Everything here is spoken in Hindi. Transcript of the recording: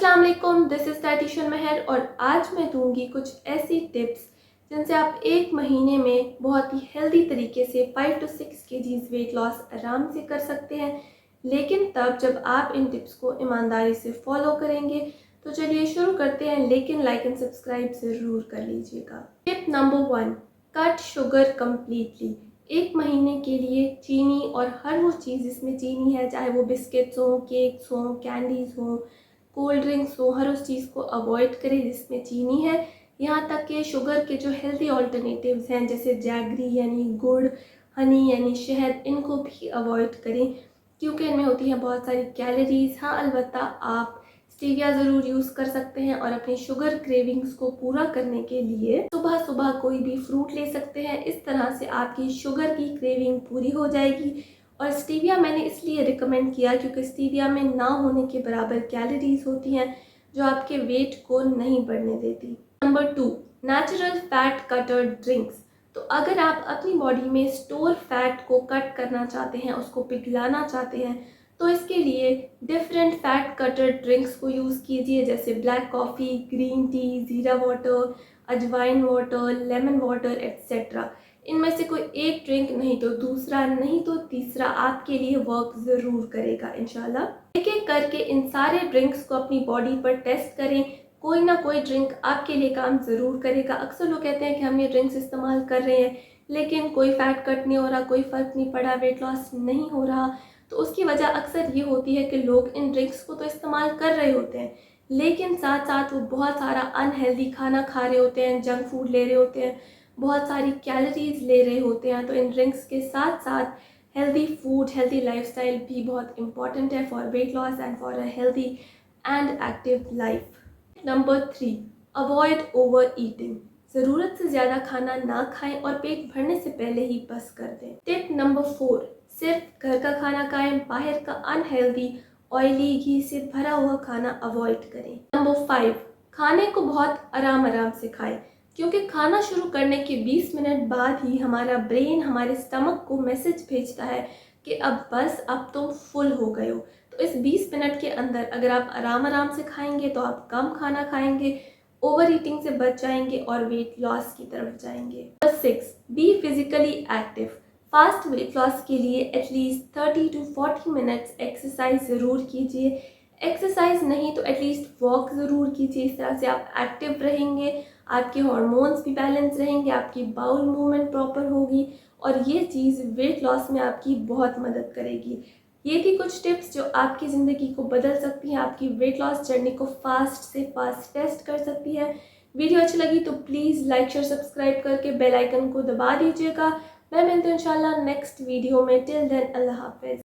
अस्सलाम वालेकुम, दिस इज़ डाइटिशियन महर और आज मैं दूंगी कुछ ऐसी टिप्स जिनसे आप एक महीने में बहुत ही हेल्दी तरीके से 5 to 6 kgs वेट लॉस आराम से कर सकते हैं। लेकिन तब जब आप इन टिप्स को ईमानदारी से फॉलो करेंगे। तो चलिए शुरू करते हैं, लेकिन लाइक एंड सब्सक्राइब ज़रूर कर लीजिएगा। Tip number 1, cut sugar completely. एक महीने के लिए चीनी और हर वो चीज़ जिसमें चीनी है, चाहे वो बिस्किट्स हो, केक्स हो, कैंडीज़ हो, कोल्ड ड्रिंक्स हो, हर उस चीज़ को अवॉइड करें जिसमें चीनी है। यहाँ तक कि शुगर के जो हेल्दी ऑल्टरनेटिव्स हैं जैसे जैगरी यानी गुड़, हनी यानी शहद, इनको भी अवॉइड करें क्योंकि इनमें होती हैं बहुत सारी कैलोरीज। हाँ, अलबत्ता आप स्टीविया ज़रूर यूज़ कर सकते हैं और अपनी शुगर क्रेविंग्स को पूरा करने के लिए सुबह सुबह कोई भी फ्रूट ले सकते हैं। इस तरह से आपकी शुगर की क्रेविंग पूरी हो जाएगी। और स्टीविया मैंने इसलिए रिकमेंड किया क्योंकि स्टीविया में ना होने के बराबर कैलोरीज होती हैं जो आपके वेट को नहीं बढ़ने देती। Number 2, natural fat cutter drinks. तो अगर आप अपनी बॉडी में स्टोर फैट को कट करना चाहते हैं, उसको पिघलाना चाहते हैं, तो इसके लिए डिफरेंट फैट कटर ड्रिंक्स को यूज़ कीजिए जैसे ब्लैक कॉफ़ी, ग्रीन टी, ज़ीरा वाटर, अजवाइन वाटर, लेमन वाटर एक्सेट्रा। इनमें से कोई एक ड्रिंक नहीं तो दूसरा, नहीं तो तीसरा आपके लिए वर्क ज़रूर करेगा इंशाल्लाह। एक एक करके इन सारे ड्रिंक्स को अपनी बॉडी पर टेस्ट करें। कोई ना कोई ड्रिंक आपके लिए काम ज़रूर करेगा। अक्सर लोग कहते हैं कि हम ये ड्रिंक्स इस्तेमाल कर रहे हैं लेकिन कोई फैट कट नहीं हो रहा, कोई फ़र्क नहीं पड़ा, वेट लॉस नहीं हो रहा। तो उसकी वजह अक्सर ये होती है कि लोग इन ड्रिंक्स को तो इस्तेमाल कर रहे होते हैं लेकिन साथ साथ वो बहुत सारा अनहेल्दी खाना खा रहे होते हैं, जंक फूड ले रहे होते हैं, बहुत सारी कैलोरीज ले रहे होते हैं। तो इन ड्रिंक्स के साथ साथ हेल्दी फूड, हेल्दी लाइफस्टाइल भी बहुत इंपॉर्टेंट है for weight loss and for a healthy and active life. Number 3, avoid over eating. ज़रूरत से ज़्यादा खाना ना खाएं और पेट भरने से पहले ही बस कर दें। टिप नंबर 4, सिर्फ घर का खाना खाएं, बाहर का अनहेल्दी ऑयली घी से भरा हुआ खाना अवॉइड करें। नंबर 5, खाने को बहुत आराम आराम से खाएं क्योंकि खाना शुरू करने के 20 मिनट बाद ही हमारा ब्रेन हमारे स्टमक को मैसेज भेजता है कि अब बस, अब तुम फुल हो गए हो। तो इस 20 मिनट के अंदर अगर आप आराम आराम से खाएंगे तो आप कम खाना खाएंगे, ओवर ईटिंग से बच जाएंगे और वेट लॉस की तरफ जाएंगे। Number 6, be physically active. Fast weight loss के लिए एटलीस्ट 30 to 40 मिनट्स एक्सरसाइज ज़रूर कीजिए। एक्सरसाइज नहीं तो एटलीस्ट वॉक ज़रूर कीजिए। इस तरह से आप एक्टिव रहेंगे, आपके हार्मोन्स भी बैलेंस रहेंगे, आपकी बाउल मूवमेंट प्रॉपर होगी और ये चीज़ वेट लॉस में आपकी बहुत मदद करेगी। ये थी कुछ टिप्स जो आपकी ज़िंदगी को बदल सकती हैं, आपकी वेट लॉस जर्नी को फास्ट से फास्टेस्ट कर सकती है। वीडियो अच्छी लगी तो प्लीज़ लाइक, शेयर, सब्सक्राइब करके बेल आइकन को दबा दीजिएगा। मैं मिलती हूँ इंशाल्लाह नेक्स्ट वीडियो में। टिल देन अल्लाह हाफिज़।